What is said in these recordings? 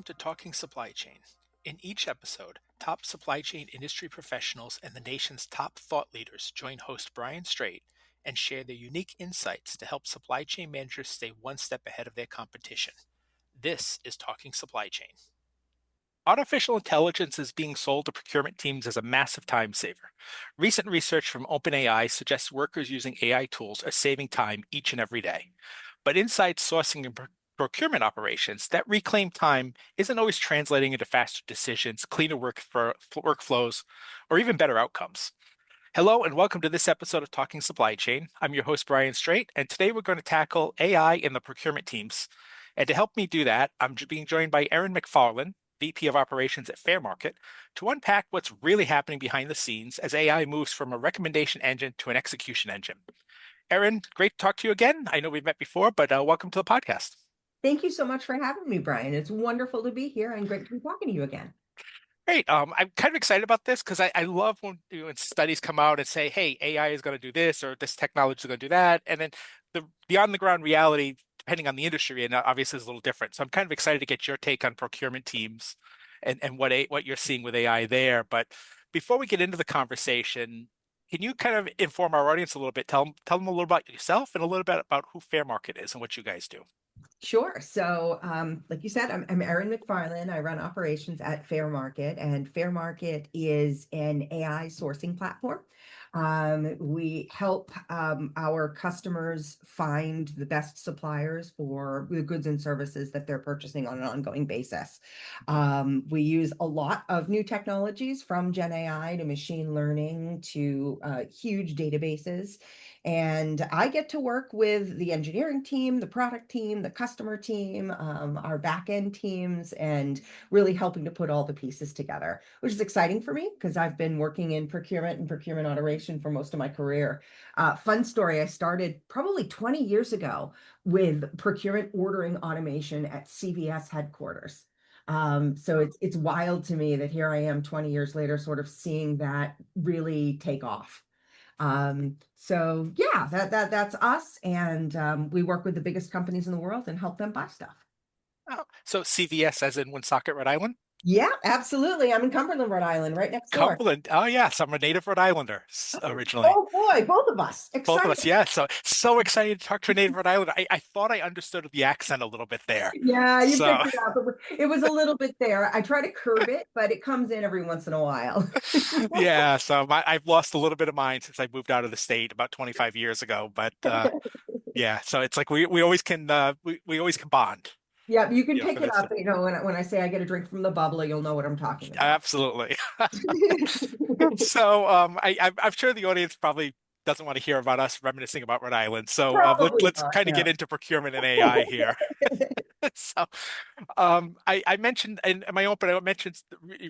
to Talking Supply Chain. In each episode, top supply chain industry professionals and the nation's top thought leaders join host Brian Strait and share their unique insights to help supply chain managers stay one step ahead of their competition. This is Talking Supply Chain. Artificial intelligence is being sold to procurement teams as a massive time saver. Recent research from OpenAI suggests workers using AI tools are saving time each and every day. But inside sourcing and procurement operations, that reclaimed time isn't always translating into faster decisions, cleaner workflows, or even better outcomes. Hello, and welcome to this episode of Talking Supply Chain. I'm your host, Brian Strait, and today we're going to tackle AI in the procurement teams. And to help me do that, I'm being joined by Erin McFarland, VP of Operations at Fairmarkit, to unpack what's really happening behind the scenes as AI moves from a recommendation engine to an execution engine. Erin, great to talk to you again. I know we've met before, but welcome to the podcast. Thank you so much for having me, Brian. It's wonderful to be here and great to be talking to you again. Great. I'm kind of excited about this because I love when studies come out and say, hey, AI is going to do this or this technology is going to do that. And then the on the ground reality, depending on the industry, and obviously is a little different. So I'm kind of excited to get your take on procurement teams and what you're seeing with AI there. But before we get into the conversation, can you kind of inform our audience a little bit? Tell them a little about yourself and a little bit about who Fairmarkit is and what you guys do. Sure. So, like you said, I'm Erin McFarland. I run operations at Fairmarkit, and Fairmarkit is an AI sourcing platform. We help our customers find the best suppliers for the goods and services that they're purchasing on an ongoing basis. We use a lot of new technologies from Gen AI to machine learning to huge databases. And I get to work with the engineering team, the product team, the customer team, our back end teams, and really helping to put all the pieces together, which is exciting for me because I've been working in procurement and procurement automation for most of my career. Fun story, I started probably 20 years ago with procurement ordering automation at CVS headquarters. So it's wild to me that here I am 20 years later, sort of seeing that really take off. So yeah, that's us, and we work with the biggest companies in the world and help them buy stuff. Oh, so CVS as in Woonsocket, Rhode Island? Yeah, absolutely. I'm in Cumberland, Rhode Island, right next door. Cumberland. Oh, yes. I'm a native Rhode Islander originally. Oh boy, both of us. Both of us. Exciting. Yeah. So excited to talk to a native Rhode Islander. I thought I understood the accent a little bit there. Yeah, you So, picked it up. It was a little bit there. I try to curb it, but it comes in every once in a while. yeah. So I've lost a little bit of mine since I moved out of the state about 25 years ago. But yeah. So it's like we always can we always can bond, Yeah, you can for pick it this. up. When I say I get a drink from the bubbler, you'll know what I'm talking about. Absolutely. So I'm sure the audience probably doesn't want to hear about us reminiscing about Rhode Island. So Probably let's not, kind of get no. into procurement and AI here. So I mentioned in my open, I mentioned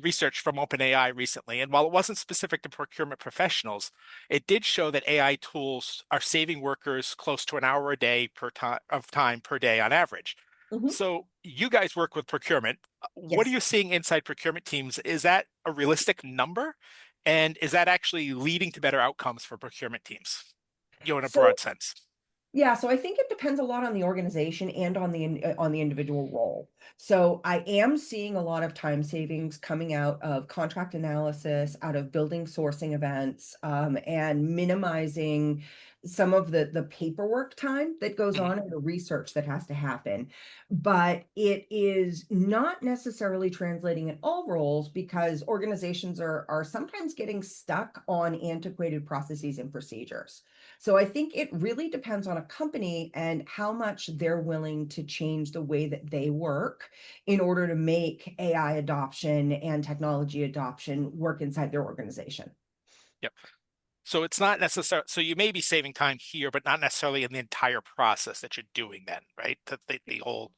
research from OpenAI recently, and while it wasn't specific to procurement professionals, it did show that AI tools are saving workers close to an hour a day of time per day on average. Mhm. So you guys work with procurement. What are Yes. you seeing inside procurement teams? Is that a realistic number? And is that actually leading to better outcomes for procurement teams? In a So broad sense. yeah, so I think it depends a lot on the organization and on the individual role. So I am seeing a lot of time savings coming out of contract analysis, out of building sourcing events, and minimizing some of the paperwork time that goes Mhm. on and the research that has to happen. But it is not necessarily translating in all roles because organizations are sometimes getting stuck on antiquated processes and procedures. So I think it really depends on a company and how much they're willing to change the way that they work in order to make AI adoption and technology adoption work inside their organization. Yep. So it's not necessarily, so you may be saving time here, but not necessarily in the entire process that you're doing then, right? The whole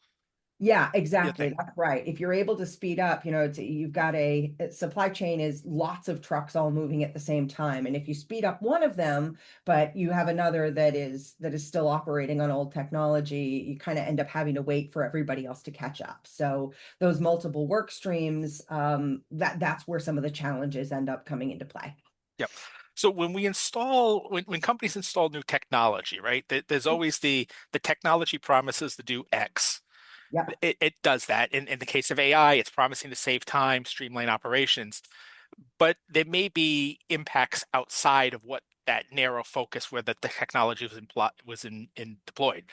Yeah, thing. exactly. That's right. If you're able to speed up, you've got a supply chain is lots of trucks all moving at the same time. And if you speed up one of them, but you have another that is still operating on old technology, you kind of end up having to wait for everybody else to catch up. So those multiple work streams, that's where some of the challenges end up coming into play. Yep. So when companies install new technology, right, there's always the technology promises to do X. Yep. it does that. In the case of AI, it's promising to save time, streamline operations, but there may be impacts outside of what that narrow focus where the technology was in deployed.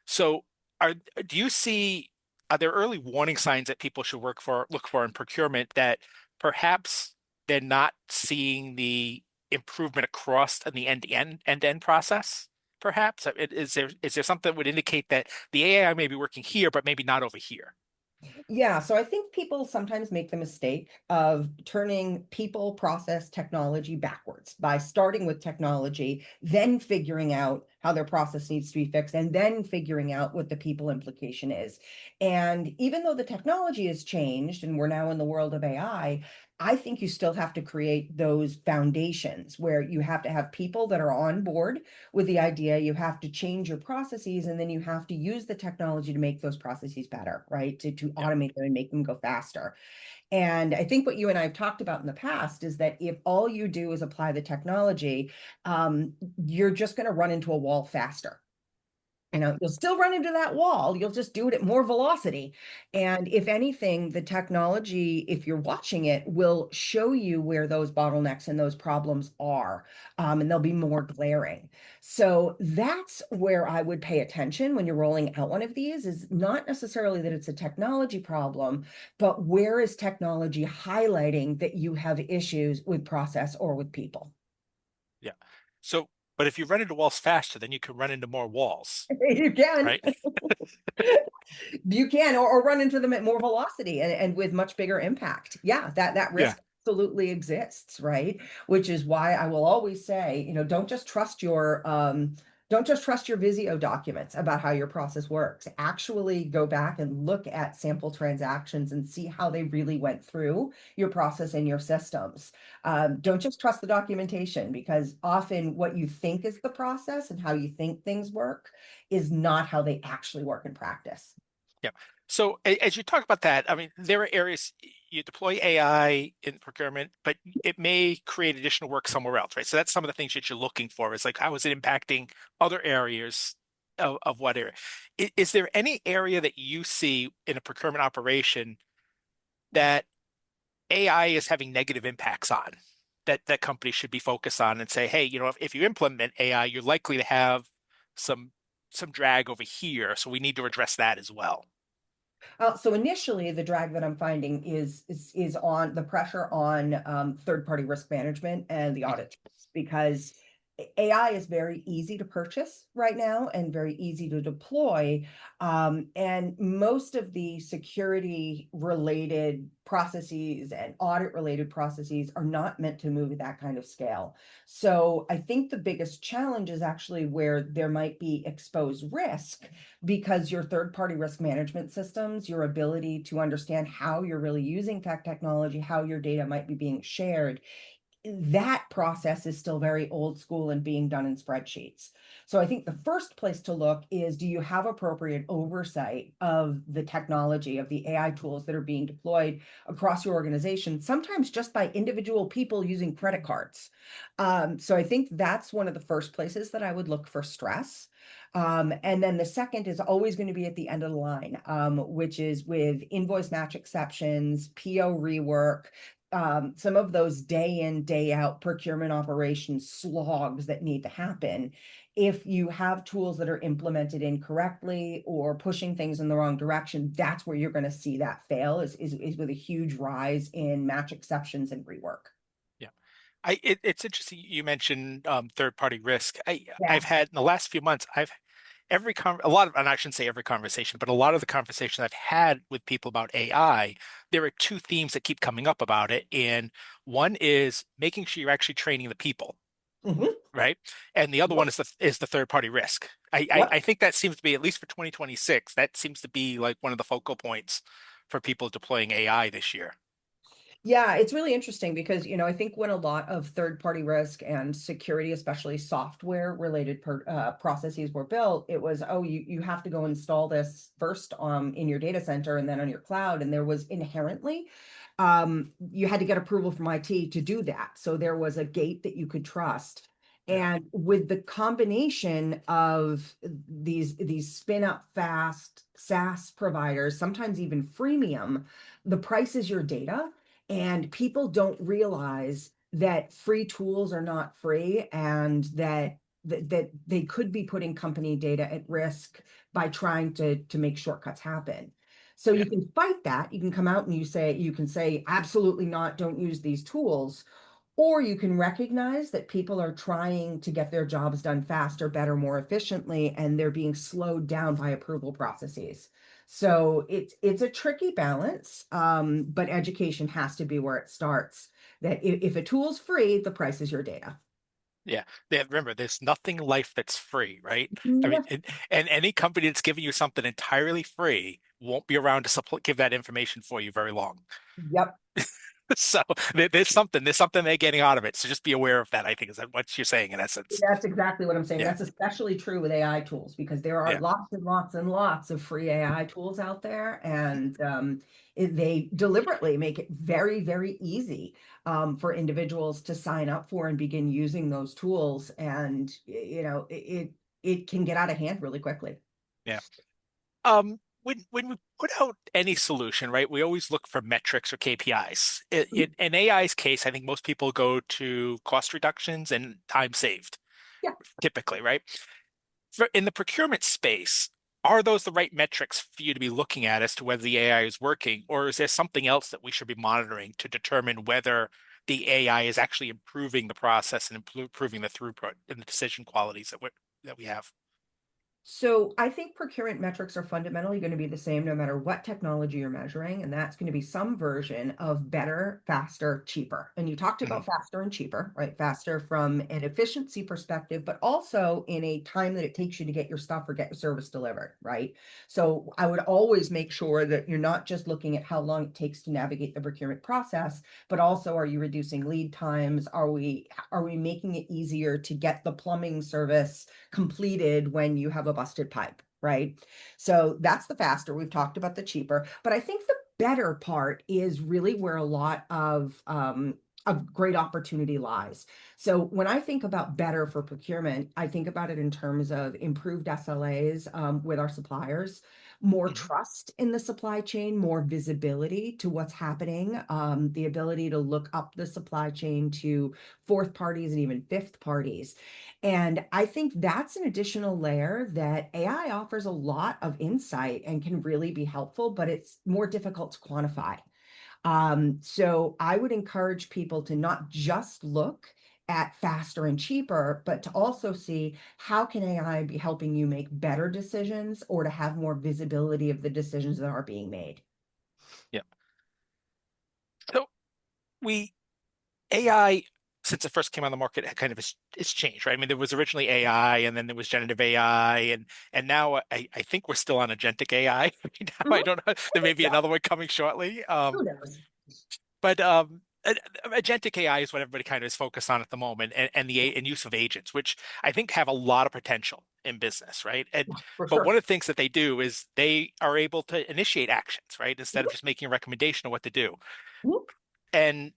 So are do you see are there early warning signs that people should look for in procurement that perhaps they're not seeing the improvement across in the end-to-end process? Perhaps is there something that would indicate that the AI may be working here, but maybe not over here? Yeah, so I think people sometimes make the mistake of turning people, process, technology backwards by starting with technology, then figuring out how their process needs to be fixed, and then figuring out what the people implication is. And even though the technology has changed and we're now in the world of I think you still have to create those foundations where you have to have people that are on board with the idea. You have to change your processes, and then you have to use the technology to make those processes better, right? To Yeah, automate them and make them go faster. And I think what you and I have talked about in the past is that if all you do is apply the technology, you're just going to run into a wall faster. You'll still run into that wall. You'll just do it at more velocity. And if anything, the technology, if you're watching it, will show you where those bottlenecks and those problems are. And they'll be more glaring. So that's where I would pay attention when you're rolling out one of these, is not necessarily that it's a technology problem, but where is technology highlighting that you have issues with process or with people? yeah. So, but if you run into walls faster, then you can run into more walls, You can. right? You can, or run into them at more velocity and with much bigger impact. Yeah, that Yeah. risk absolutely exists, right? Which is why I will always say, don't just trust your Visio documents about how your process works. Actually go back and look at sample transactions and see how they really went through your process and your systems. Don't just trust the documentation, because often what you think is the process and how you think things work is not how they actually work in practice. Yeah. So as you talk about that, I mean, there are areas you deploy AI in procurement, but it may create additional work somewhere else, right? So that's some of the things that you're looking for is like, how is it impacting other areas of what area? Is there any area that you see in a procurement operation that AI is having negative impacts on that companies should be focused on and say, hey, if you implement AI, you're likely to have some some drag over here, so we need to address that as well. So initially, the drag that I'm finding is on the pressure on third-party risk management and the Mhm. audit tools, because AI is very easy to purchase right now and very easy to deploy. And most of the security related processes and audit related processes are not meant to move at that kind of scale. So I think the biggest challenge is actually where there might be exposed risk, because your third party risk management systems, your ability to understand how you're really using tech technology, how your data might be being shared, that process is still very old school and being done in spreadsheets. So I think the first place to look is, do you have appropriate oversight of the technology, of the AI tools that are being deployed across your organization, sometimes just by individual people using credit cards. So I think that's one of the first places that I would look for stress. And then the second is always going to be at the end of the line, which is with invoice match exceptions, PO rework, some of those day in, day out procurement operations slogs that need to happen. If you have tools that are implemented incorrectly or pushing things in the wrong direction, that's where you're going to see that fail, is with a huge rise in match exceptions and rework. Yeah. It's interesting you mentioned third party risk. I've Yeah. had in the last few months, I've every a lot of, and I shouldn't say every conversation, but a lot of the conversations I've had with people about AI, there are two themes that keep coming up about it. And one is making sure you're actually training the people, Mhm. right? And the other Yep. one is the third party risk. I Yep. think that seems to be, at least for 2026, that seems to be like one of the focal points for people deploying AI this year. Yeah, it's really interesting because, I think when a lot of third-party risk and security, especially software related processes were built, it was, oh, you have to go install this first in your data center and then on your cloud. And there was inherently, you had to get approval from IT to do that. So there was a gate that you could trust. Yeah. And with the combination of these spin up fast SaaS providers, sometimes even freemium, the price is your data. And people don't realize that free tools are not free, and that they could be putting company data at risk by trying to make shortcuts happen. So Yeah. you can fight that. You can come out and you can say, absolutely not, don't use these tools. Or you can recognize that people are trying to get their jobs done faster, better, more efficiently, and they're being slowed down by approval processes. So it's a tricky balance, but education has to be where it starts. That if a tool's free, the price is your data. Yeah. Remember, there's nothing in life that's free, right? I mean, Yeah. and any company that's giving you something entirely free won't be around to give that information for you very long. Yep. So there's something they're getting out of it. So just be aware of that, I think, is that what you're saying in essence. That's exactly what I'm saying. Yeah. That's especially true with AI tools, because there are Yeah. lots and lots and lots of free AI tools out there, and they deliberately make it very, very easy for individuals to sign up for and begin using those tools. And it can get out of hand really quickly. Yeah. When we put out any solution, right, we always look for metrics or KPIs. In AI's case, I think most people go to cost reductions and time saved, Yeah. typically, right? In the procurement space, are those the right metrics for you to be looking at as to whether the AI is working, or is there something else that we should be monitoring to determine whether the AI is actually improving the process and improving the throughput and the decision qualities that we have? So I think procurement metrics are fundamentally going to be the same no matter what technology you're measuring, and that's going to be some version of better, faster, cheaper. And you talked Hmm. about faster and cheaper, right? Faster from an efficiency perspective, but also in a time that it takes you to get your stuff or get your service delivered, right? So I would always make sure that you're not just looking at how long it takes to navigate the procurement process, but also, are you reducing lead times? Are we making it easier to get the plumbing service completed when you have a busted pipe, right? So that's the faster. We've talked about the cheaper, but I think the better part is really where a lot of great opportunity lies. So when I think about better for procurement, I think about it in terms of improved SLAs with our suppliers, more Hmm. trust in the supply chain, more visibility to what's happening, the ability to look up the supply chain to fourth parties and even fifth parties. And I think that's an additional layer that AI offers a lot of insight and can really be helpful, but it's more difficult to quantify. So I would encourage people to not just look at faster and cheaper, but to also see how can AI be helping you make better decisions, or to have more visibility of the decisions that are being made. Yeah. So we AI, since it first came on the market, kind of it's changed, right? I mean, there was originally AI, and then there was generative AI, and now I think we're still on agentic AI. Now I Mhm. don't know. I There may think be so. another one coming shortly. Who knows? But agentic AI is what everybody kind of is focused on at the moment, and use of agents, which I think have a lot of potential in business, right? Yeah, for But one sure. of the things that they do is they are able to initiate actions, right? Instead of just making a recommendation of what to do. Mhm. And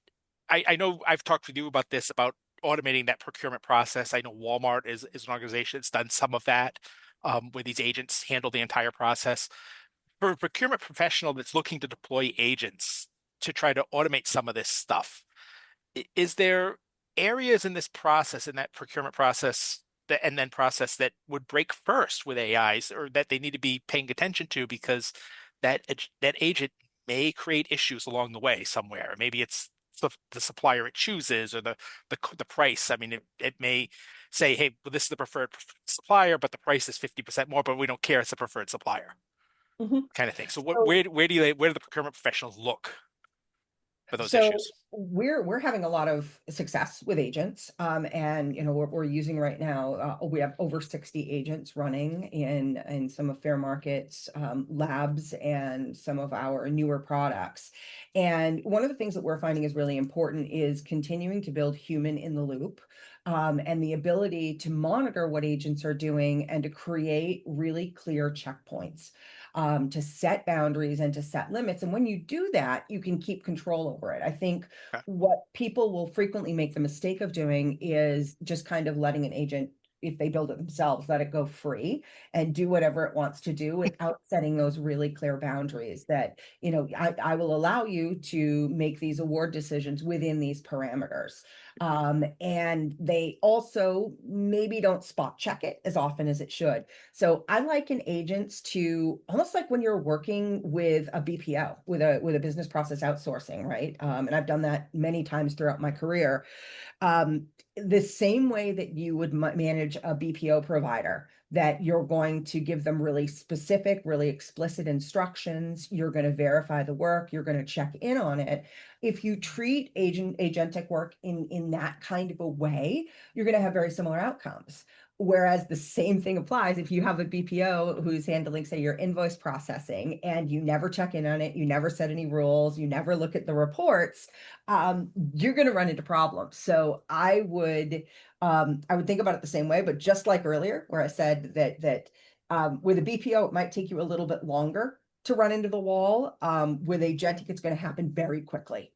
I know I've talked with you about this, about automating that procurement process. I know Walmart is an organization that's done some of that, where these agents handle the entire process. For a procurement professional that's looking to deploy agents to try to automate some of this stuff, is there areas in this process, in that procurement process, and then process, that would break first with AIs, or that they need to be paying attention to, because that agent may create issues along the way somewhere? Maybe it's the supplier it chooses, or the price. I mean, it may say, "Hey, well, this is the preferred supplier, but the price is 50% more, but we don't care. It's a preferred supplier," Mhm. kind of thing. So, So where do the procurement professionals look for those So issues? we're having a lot of success with agents, and we're using right now. We have over 60 agents running in some of Fairmarkit's labs and some of our newer products. And one of the things that we're finding is really important is continuing to build human in the loop. and the ability to monitor what agents are doing and to create really clear checkpoints, to set boundaries and to set limits. And when you do that, you can keep control over it. I think Okay. what people will frequently make the mistake of doing is just kind of letting an agent, if they build it themselves, let it go free and do whatever it wants to do without setting those really clear boundaries that, I will allow you to make these award decisions within these parameters. And they also maybe don't spot check it as often as it should. So I liken agents to almost like when you're working with a BPO, with a business process outsourcing, right? And I've done that many times throughout my career. The same way that you would manage a BPO provider, that you're going to give them really specific, really explicit instructions. You're going to verify the work. You're going to check in on it. If you treat agentic work in that kind of a way, you're going to have very similar outcomes. Whereas the same thing applies if you have a BPO who's handling, say, your invoice processing, and you never check in on it, you never set any rules, you never look at the reports, you're going to run into problems. So I would think about it the same way, but just like earlier, where I said that with a BPO, it might take you a little bit longer to run into the wall. With agentic, it's going to happen very quickly.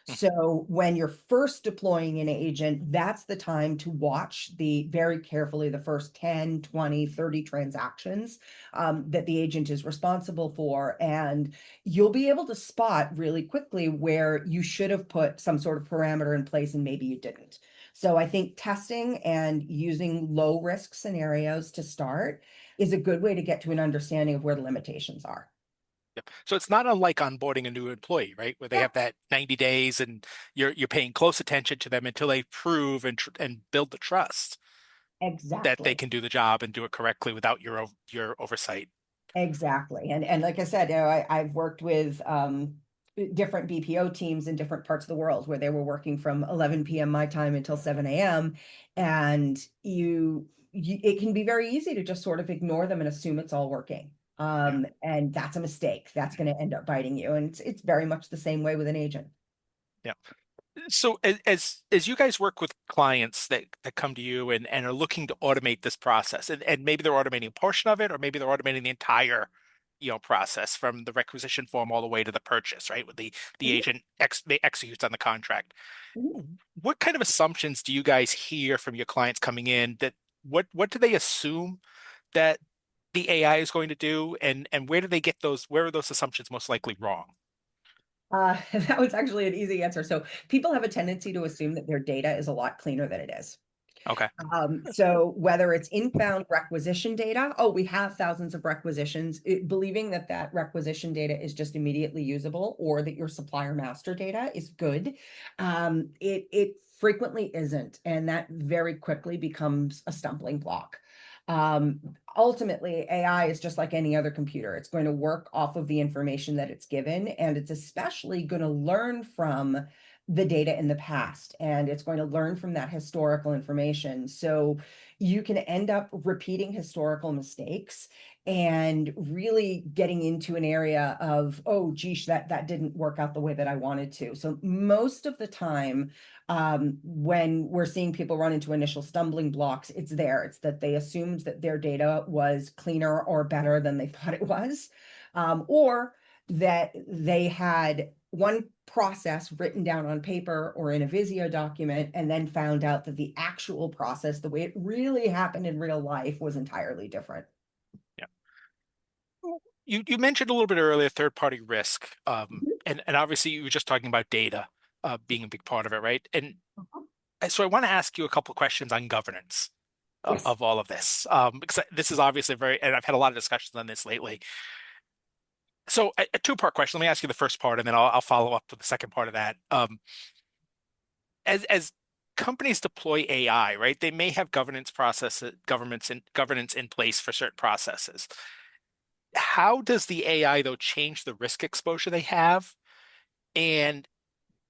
So when you're first deploying an agent, that's the time to watch very carefully the first 10, 20, 30 transactions that the agent is responsible for. And you'll be able to spot really quickly where you should have put some sort of parameter in place and maybe you didn't. So I think testing and using low risk scenarios to start is a good way to get to an understanding of where the limitations are. Yep. So it's not unlike onboarding a new employee, right? Where they Yeah, have that 90 days and you're paying close attention to them until they prove and build the trust that they exactly. can do the job and do it correctly without your oversight. Exactly. And like I said, I've worked with different BPO teams in different parts of the world where they were working from 11 p.m. my time until 7 a.m. And it can be very easy to just sort of ignore them and assume it's all working. Yeah. And that's a mistake. That's going to end up biting you. And it's very much the same way with an agent. Yeah. So as you guys work with clients that come to you and are looking to automate this process, and maybe they're automating a portion of it, or maybe they're automating the entire, process from the requisition form all the way to the purchase, right? With the Mhm, agent they executes on the contract. mhm. What kind of assumptions do you guys hear from your clients coming in that what do they assume that the AI is going to do, and where are those assumptions most likely wrong? That was actually an easy answer. So people have a tendency to assume that their data is a lot cleaner than it is. Okay. So whether it's inbound requisition data, oh, we have thousands of requisitions, believing that that requisition data is just immediately usable or that your supplier master data is good, it frequently isn't, and that very quickly becomes a stumbling block. Um, Ultimately, AI is just like any other computer. It's going to work off of the information that it's given, and it's especially going to learn from the data in the past, and it's going to learn from that historical information. So you can end up repeating historical mistakes and really getting into an area of, oh geez, that didn't work out the way that I wanted to. So most of the time, when we're seeing people run into initial stumbling blocks, it's that they assumed that their data was cleaner or better than they thought it was, or that they had one process written down on paper or in a Visio document and then found out that the actual process, the way it really happened in real life, was entirely different. Yeah. You mentioned a little bit earlier third-party risk, Mhm. and obviously you were just talking about data being a big part of it, right? And Mhm. so I want to ask you a couple of questions on governance Yes. of all of this, because this is obviously and I've had a lot of discussions on this lately. So a two-part question. Let me ask you the first part, and then I'll follow up with the second part of that. As companies deploy AI, right? They may have governance in place for certain processes. How does the AI though change the risk exposure they have? And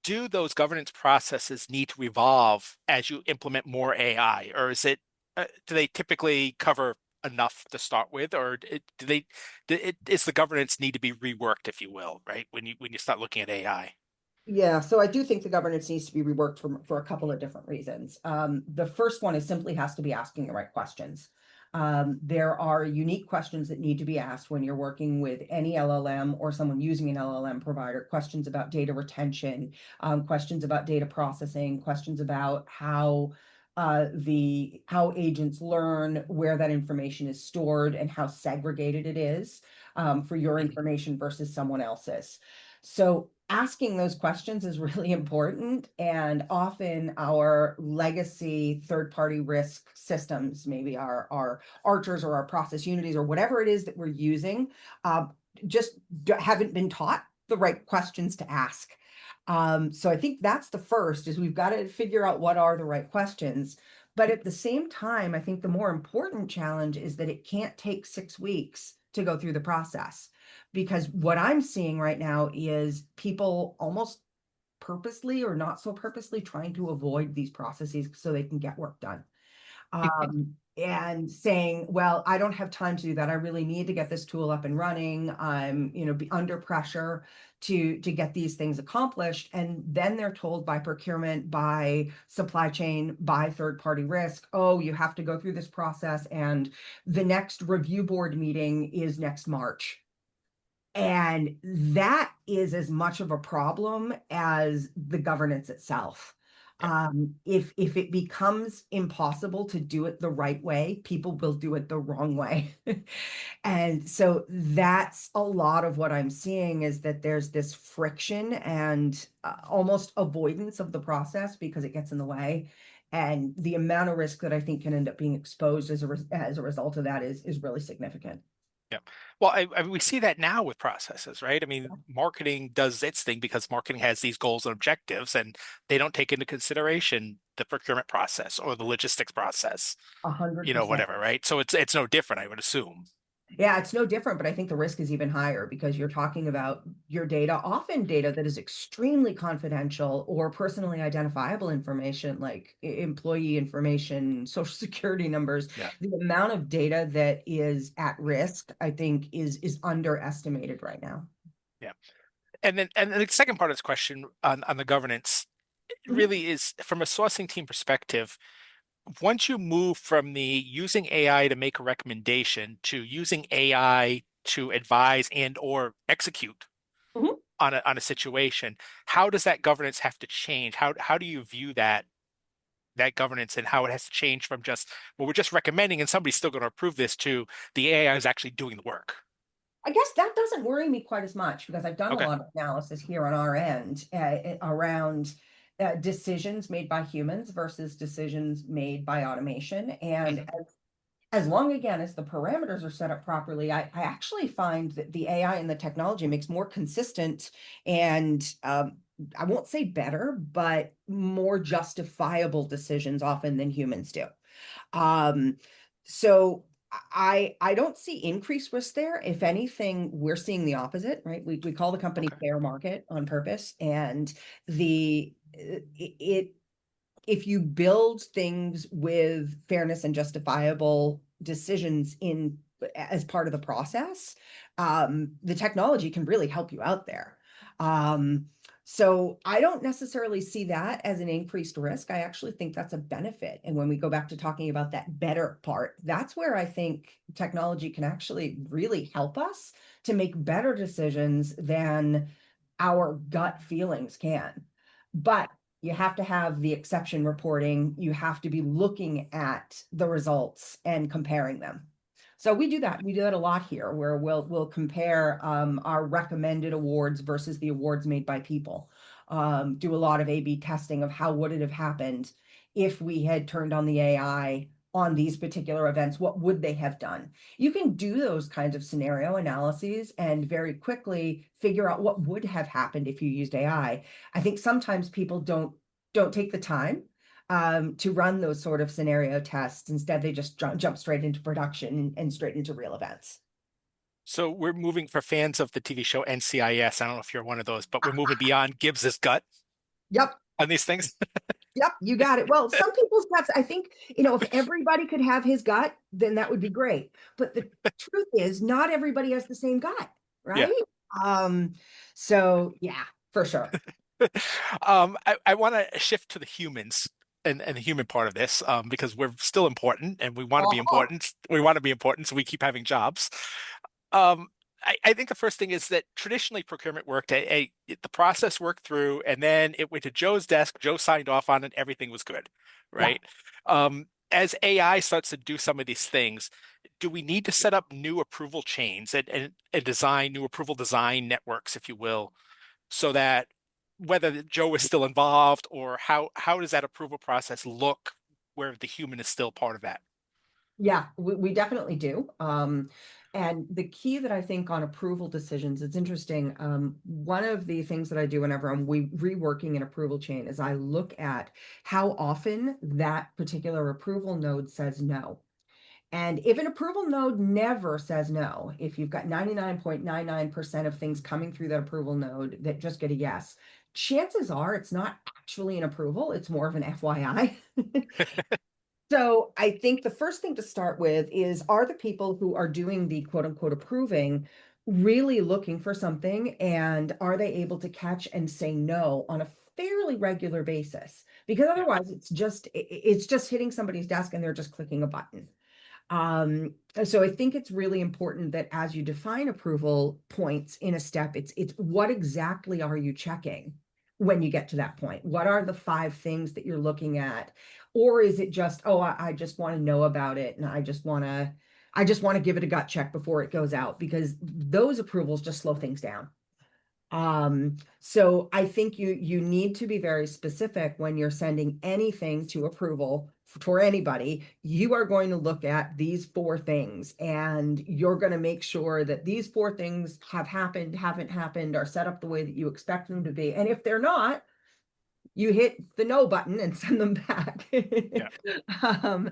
do those governance processes need to evolve as you implement more AI, or do they typically cover enough to start with, or is the governance need to be reworked, if you will, right? When you start looking at AI. Yeah, so I do think the governance needs to be reworked for a couple of different reasons. The first one is simply has to be asking the right questions. There are unique questions that need to be asked when you're working with any LLM or someone using an LLM provider. Questions about data retention, questions about data processing, questions about how agents learn, where that information is stored, and how segregated it is for your Mhm. information versus someone else's. So asking those questions is really important. And often our legacy third-party risk systems, maybe our Archers or our process unities or whatever it is that we're using, uh, just haven't been taught the right questions to ask. So I think that's the first is we've got to figure out what are the right questions. But at the same time, I think the more important challenge is that it can't take 6 weeks to go through the process because what I'm seeing right now is people almost purposely or not so purposely trying to avoid these processes so they can get work done. Mhm. And saying, well, I don't have time to do that. I really need to get this tool up and running. I'm, be under pressure to get these things accomplished. And then they're told by procurement, by supply chain, by third party risk, oh, you have to go through this process. And the next review board meeting is next March. And that is as much of a problem as the governance itself. Yep. If it becomes impossible to do it the right way, people will do it the wrong way. And so that's a lot of what I'm seeing is that there's this friction and almost avoidance of the process because it gets in the way. And the amount of risk that I think can end up being exposed as a result of that is really significant. Yep. Well, we see that now with processes, right? I mean, marketing does its thing because marketing has these goals and objectives, and they don't take into consideration the procurement process or the logistics process, 100%. whatever, right? So it's no different, I would assume. Yeah, it's no different, but I think the risk is even higher because you're talking about your data, often data that is extremely confidential or personally identifiable information like employee information, social security numbers. Yeah. The amount of data that is at risk, I think, is underestimated right now. Yeah. And then the second part of this question on the governance Mhm, really is from a sourcing team perspective, once you move from the using AI to make a recommendation to using AI to advise and or execute mhm. on a situation, how does that governance have to change? How do you view that governance and how it has to change from just, well, we're just recommending and somebody's still going to approve this to the AI is actually doing the work? I guess that doesn't worry me quite as much because I've done a Okay. lot of analysis here on our end around decisions made by humans versus decisions made by automation. And Hmm. as long again as the parameters are set up properly, I actually find that the AI and the technology makes more consistent and I won't say better, but more justifiable decisions often than humans do. Um, so I don't see increased risk there. If anything, we're seeing the opposite, right? We call the company Okay. Fairmarkit on purpose, and it if you build things with fairness and justifiable decisions in as part of the process, the technology can really help you out there. Um, so I don't necessarily see that as an increased risk. I actually think that's a benefit. And when we go back to talking about that better part, that's where I think technology can actually really help us to make better decisions than our gut feelings can. But you have to have the exception reporting. You have to be looking at the results and comparing them. So we do that. We do that a lot here, where we'll compare our recommended awards versus the awards made by people. Do a lot of A/B testing of how would it have happened if we had turned on the AI on these particular events. What would they have done? You can do those kinds of scenario analyses and very quickly figure out what would have happened if you used AI. I think sometimes people don't take the time to run those sort of scenario tests. Instead, they just jump straight into production and straight into real events. So we're moving for fans of the TV show NCIS. I don't know if you're one of those, but we're moving beyond Gibbs's gut Yep. on these things. Yep, you got it. Well, some people's guts, I think, if everybody could have his gut, then that would be great. But the truth is, not everybody has the same gut, Yeah. right? Um, so yeah, for sure. I want to shift to the humans and the human part of this, because we're still important and we want to be Uh-huh. important. We want to be important, so we keep having jobs. Um, I think the first thing is that traditionally procurement worked. The process worked through, and then it went to Joe's desk. Joe signed off on it. Everything was good, Yeah. right? As AI starts to do some of these things, do we need to set up new approval chains and design new approval design networks, if you will, so that whether Joe is still involved or how does that approval process look where the human is still part of that? Yeah, we definitely do. And the key that I think on approval decisions, it's interesting. One of the things that I do whenever I'm reworking an approval chain is I look at how often that particular approval node says no. And if an approval node never says no, if you've got 99.99% of things coming through that approval node that just get a yes, chances are it's not actually an approval, it's more of an FYI. So I think the first thing to start with is, are the people who are doing the quote unquote approving really looking for something, and are they able to catch and say no on a fairly regular basis? Because Yeah. otherwise it's just hitting somebody's desk and they're just clicking a button. So I think it's really important that as you define approval points in a step, it's what exactly are you checking when you get to that point? What are the five things that you're looking at? Or is it just, oh, I just want to know about it and I just want to give it a gut check before it goes out, because those approvals just slow things down. So I think you need to be very specific when you're sending anything to approval for anybody. You are going to look at these four things, and you're going to make sure that these four things have happened, haven't happened, are set up the way that you expect them to be. And if they're not, you hit the no button and send them back. Yeah. um,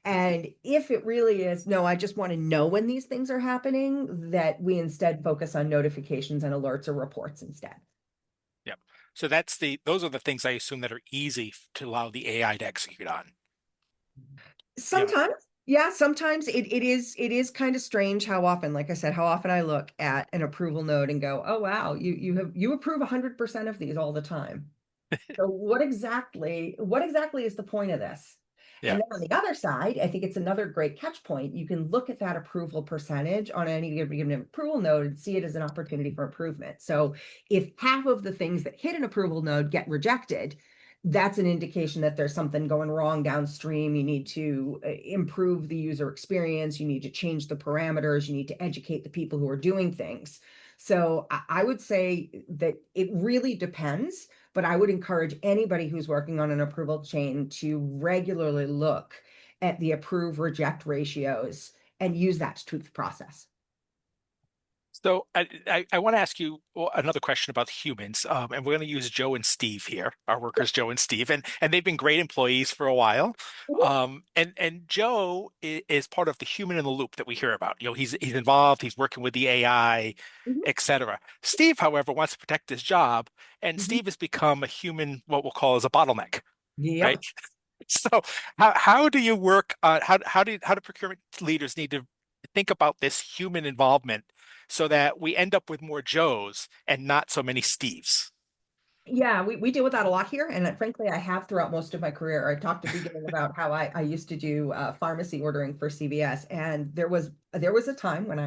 and if it really is, no, I just want to know when these things are happening, that we instead focus on notifications and alerts or reports instead. Yep. So those are the things I assume that are easy to allow the AI to execute on. Yeah. Sometimes, yeah, sometimes it is kind of strange how often, like I said, how often I look at an approval node and go, oh wow, you approve 100% of these all the time. So what exactly is the point of this? Yeah. And then on the other side, I think it's another great catch point. You can look at that approval percentage on any given approval node and see it as an opportunity for improvement. So if half of the things that hit an approval node get rejected, that's an indication that there's something going wrong downstream. You need to improve the user experience. You need to change the parameters. You need to educate the people who are doing things. So I would say that it really depends, but I would encourage anybody who's working on an approval chain to regularly look at the approve reject ratios and use that to tweak the process. So I want to ask you another question about humans, and we're going to use Joe and Steve here, our workers Joe and Steve, and they've been great employees for a while. Mhm, And Joe is part of the human in the loop that we hear about. He's involved, he's working with the AI, mhm, etc. Steve, however, wants to protect his job, and mhm. Steve has become a human, what we'll call as a bottleneck, right? Yep. So how do you work how do procurement leaders need to think about this human involvement so that we end up with more Joes and not so many Steves? Yeah, we deal with that a lot here. And frankly, I have throughout most of my career. I talked at the beginning about how I used to do pharmacy ordering for CVS. And there was a time when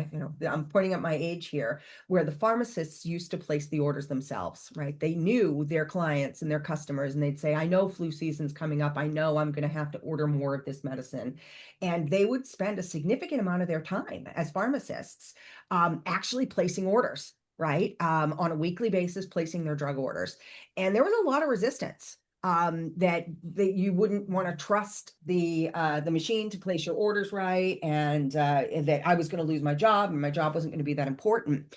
I'm pointing at my age here, where the pharmacists used to place the orders themselves, right? They knew their clients and their customers, and they'd say, I know flu season's coming up. I know I'm going to have to order more of this medicine. And they would spend a significant amount of their time as pharmacists actually placing orders, right? On a weekly basis, placing their drug orders. And there was a lot of resistance, that you wouldn't want to trust the machine to place your orders right, and that I was going to lose my job and my job wasn't going to be that important.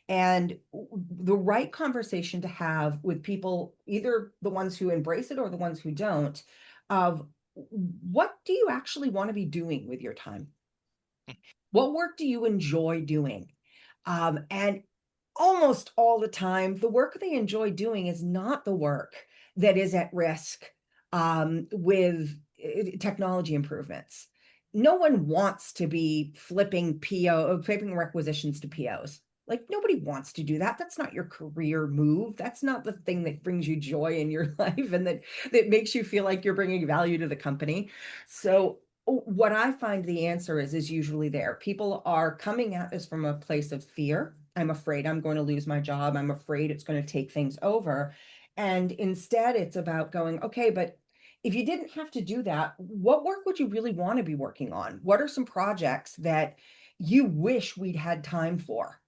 And the right conversation to have with people, either the ones who embrace it or the ones who don't, of what do you actually want to be doing with your time? What work do you enjoy doing? And almost all the time, the work they enjoy doing is not the work that is at risk with technology improvements. No one wants to be flipping requisitions to POs. Like, nobody wants to do that. That's not your career move. That's not the thing that brings you joy in your life and that makes you feel like you're bringing value to the company. So, what I find the answer is usually there. People are coming at this from a place of fear. I'm afraid I'm going to lose my job. I'm afraid it's going to take things over. And instead, it's about going, okay, but if you didn't have to do that, what work would you really want to be working on? What are some projects that you wish we'd had time for?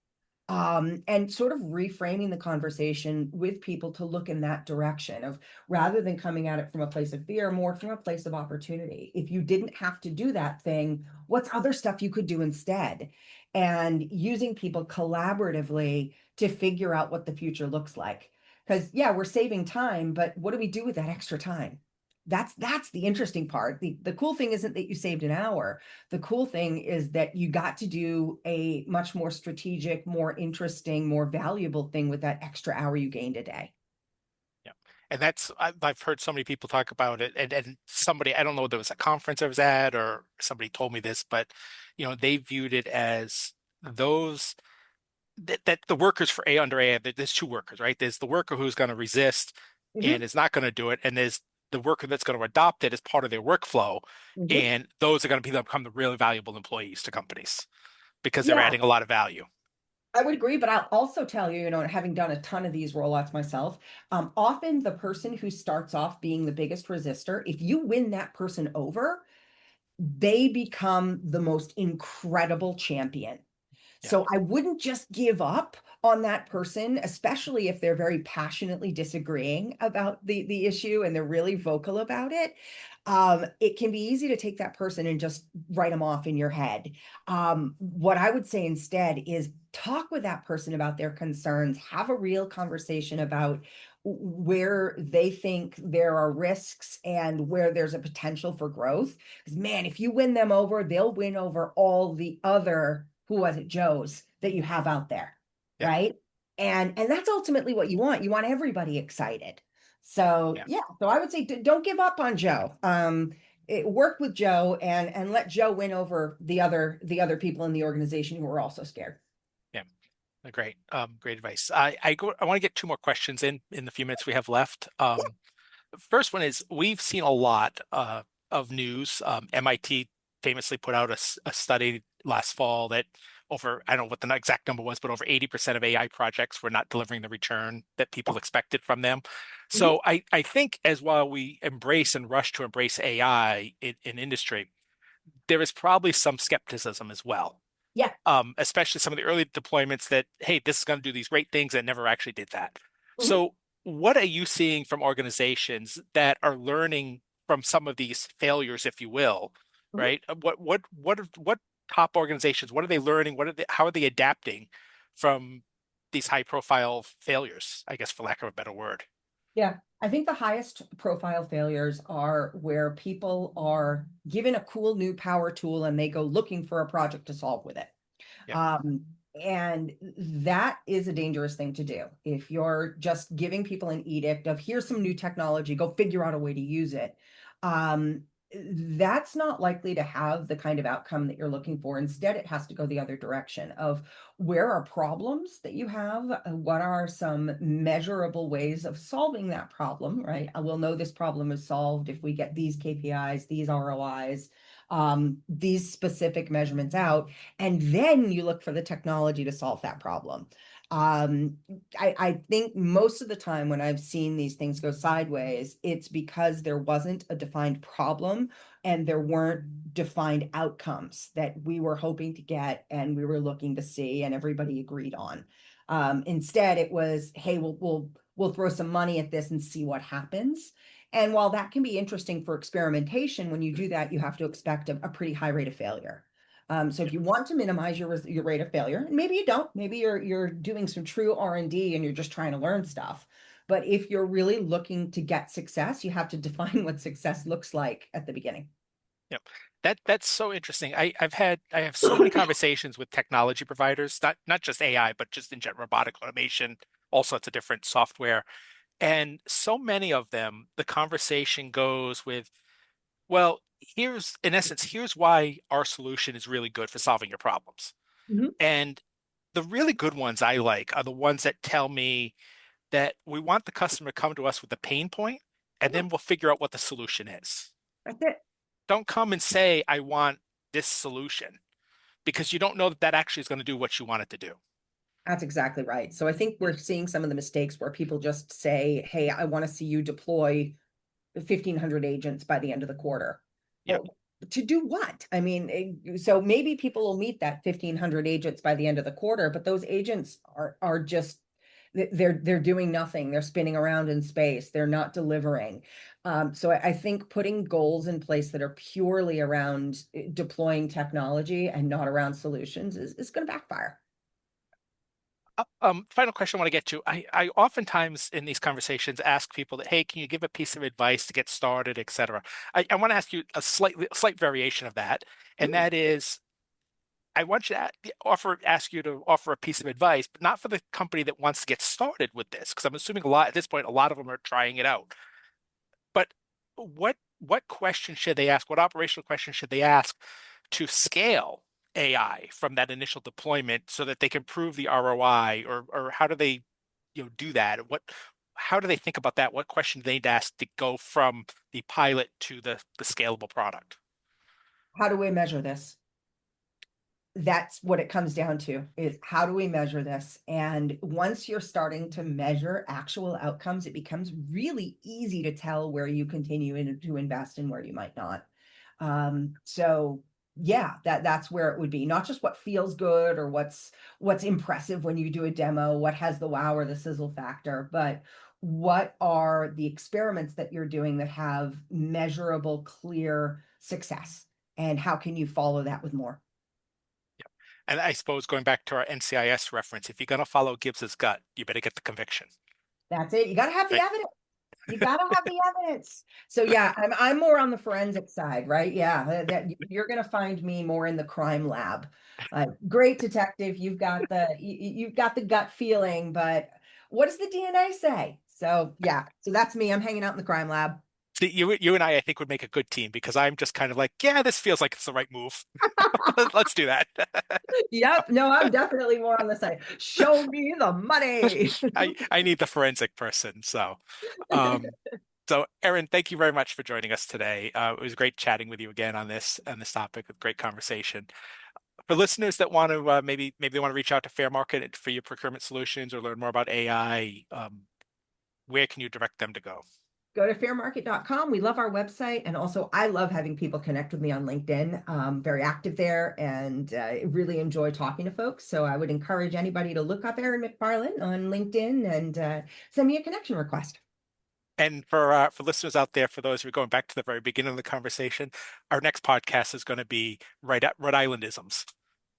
And sort of reframing the conversation with people to look in that direction of, rather than coming at it from a place of fear, more from a place of opportunity. If you didn't have to do that thing, what's other stuff you could do instead? And using people collaboratively to figure out what the future looks like. Because yeah, we're saving time, but what do we do with that extra time? That's the interesting part. The cool thing isn't that you saved an hour. The cool thing is that you got to do a much more strategic, more interesting, more valuable thing with that extra hour you gained a day. Yeah. And I've heard so many people talk about it, and somebody, I don't know, there was a conference I was at, or somebody told me this, but they viewed it as those that the workers for A under A, there's two workers, right? There's the worker who's going to resist and Mhm, is not going to do it, and there's the worker that's going to adopt it as part of their workflow, mhm. and those are going to become the really valuable employees to companies because they're Yeah, adding a lot of value. I would agree, but I'll also tell you, having done a ton of these rollouts myself, often the person who starts off being the biggest resistor, if you win that person over, they become the most incredible champion. Yeah, So I wouldn't just give up on that person, especially if they're very passionately disagreeing about the issue and they're really vocal about it. It can be easy to take that person and just write them off in your head. What I would say instead is talk with that person about their concerns, have a real conversation about where they think there are risks and where there's a potential for growth. Because man, if you win them over, they'll win over all the other, who was it, Joes that you have out there, yeah, right? And that's ultimately what you want. You want everybody excited. So yeah. yeah, so I would say don't give up on Joe. Work with Joe and let Joe win over the other people in the organization who are also scared. Yeah. Great, great advice. I want to get two more questions in the few minutes we have left. The first one is we've seen a lot of news. MIT famously put out a study last fall that over, I don't know what the exact number was, but over 80% of AI projects were not delivering the return that people expected from them. Mhm. So I think as while we embrace and rush to embrace AI in industry, there is probably some skepticism as well, Yeah. especially some of the early deployments that, hey, this is going to do these great things that never actually did that. Mhm. So, what are you seeing from organizations that are learning from some of these failures, if you will, Mhm. right? What top organizations? What are they learning? How are they adapting from these high profile failures? I guess, for lack of a better word. Yeah, I think the highest profile failures are where people are given a cool new power tool and they go looking for a project to solve with it. Yeah, Um, and that is a dangerous thing to do. If you're just giving people an edict of here's some new technology, go figure out a way to use it. Um, that's not likely to have the kind of outcome that you're looking for. Instead, it has to go the other direction of where are problems that you have? What are some measurable ways of solving that problem, right? I will know this problem is solved if we get these KPIs, these ROIs, these specific measurements out, and then you look for the technology to solve that problem. Um, I think most of the time when I've seen these things go sideways, it's because there wasn't a defined problem and there weren't defined outcomes that we were hoping to get and we were looking to see and everybody agreed on. Instead, it was, hey, we'll throw some money at this and see what happens. And while that can be interesting for experimentation, when you do that, you have to expect a pretty high rate of failure. So yeah, if you want to minimize your rate of failure, and maybe you don't, maybe you're doing some true R&D and you're just trying to learn stuff. But if you're really looking to get success, you have to define what success looks like at the beginning. yeah. That's so interesting. I have so many conversations with technology providers, not just AI, but just in general, robotic automation, all sorts of different software. And so many of them, the conversation goes with, well, in essence, here's why our solution is really good for solving your problems. Mhm. And The really good ones I like are the ones that tell me that we want the customer to come to us with a pain point, and Yeah, then we'll figure out what the solution is. that's it. Don't come and say, I want this solution, because you don't know that that actually is going to do what you want it to do. That's exactly right. So I think we're seeing some of the mistakes where people just say, "Hey, I want to see you deploy 1,500 agents by the end of the quarter." Yeah. Well, to do what? I mean, so maybe people will meet that 1,500 agents by the end of the quarter, but those agents are just they're doing nothing. They're spinning around in space. They're not delivering. So I think putting goals in place that are purely around deploying technology and not around solutions is going to backfire. Final question I want to get to. I oftentimes in these conversations ask people that, hey, can you give a piece of advice to get started, et cetera. I want to ask you a slight variation of that, and Mm. that is, I want you to ask you to offer a piece of advice, but not for the company that wants to get started with this, because I'm assuming a lot at this point, a lot of them are trying it out. But what questions should they ask? What operational questions should they ask to scale AI from that initial deployment so that they can prove the ROI, or how do they, do that? How do they think about that? What questions do they need to ask to go from the pilot to the scalable product? How do we measure this? That's what it comes down to, is how do we measure this? And once you're starting to measure actual outcomes, it becomes really easy to tell where you continue to invest and where you might not. So yeah, that's where it would be. Not just what feels good or what's impressive when you do a demo, what has the wow or the sizzle factor, but what are the experiments that you're doing that have measurable, clear success? And how can you follow that with more? And I suppose going back to our NCIS reference, if you're going to follow Gibbs's gut, you better get the conviction, That's it. You gotta have the right? evidence. You gotta have the evidence. So yeah, I'm more on the forensic side, right? Yeah, that you're gonna find me more in the crime lab. Great detective, you've got the gut feeling, but what does the DNA say? So yeah, so that's me. I'm hanging out in the crime lab. See, you and I think would make a good team, because I'm just kind of like, yeah, this feels like it's the right move. Let's do that. Yep. No, I'm definitely more on the side. Show me the money. I need the forensic person. Um, so Erin, thank you very much for joining us today. It was great chatting with you again on this topic. A great conversation. For listeners that want to maybe they want to reach out to Fairmarkit for your procurement solutions or learn more about AI, where can you direct them to go? Go to fairmarkit.com. We love our website. And also, I love having people connect with me on LinkedIn. Very active there and really enjoy talking to folks. So I would encourage anybody to look up Erin McFarland on LinkedIn and send me a connection request. And for listeners out there, for those who are going back to the very beginning of the conversation, our next podcast is going to be Rhode Islandisms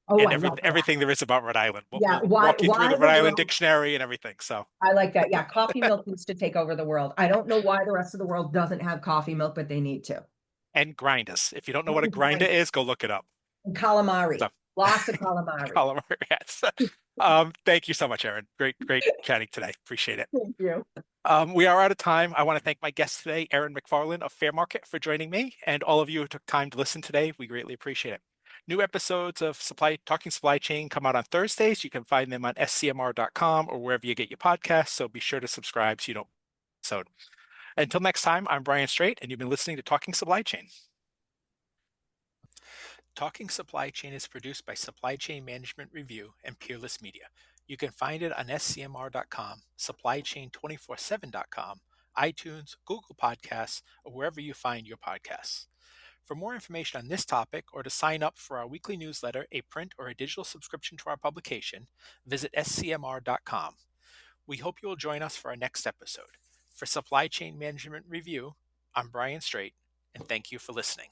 Oh, and I love that. everything there is about Rhode Island. Yeah. We'll walk you through Why the the Rhode Island world? dictionary and everything. So, I like that. Yeah. Coffee milk needs to take over the world. I don't know why the rest of the world doesn't have coffee milk, but they need to. and grinders. If you don't know what a And grinder grind is, go look it up. calamari. So, Lots of calamari. calamari, yes. Thank you so much, Erin. Great chatting today. Appreciate it. Thank you. We are out of time. I want to thank my guest today, Erin McFarland of Fairmarkit, for joining me, and all of you who took time to listen today. We greatly appreciate it. New episodes of Talking Supply Chain come out on Thursdays. You can find them on scmr.com or wherever you get your podcasts. So be sure to subscribe so you don't. So until next time, I'm Brian Straight, and you've been listening to Talking Supply Chain. Talking Supply Chain is produced by Supply Chain Management Review and Peerless Media. You can find it on scmr.com, supplychain247.com, iTunes, Google Podcasts, or wherever you find your podcasts. For more information on this topic or to sign up for our weekly newsletter, a print or a digital subscription to our publication, visit scmr.com. We hope you will join us for our next episode. For Supply Chain Management Review, I'm Brian Straight, and thank you for listening.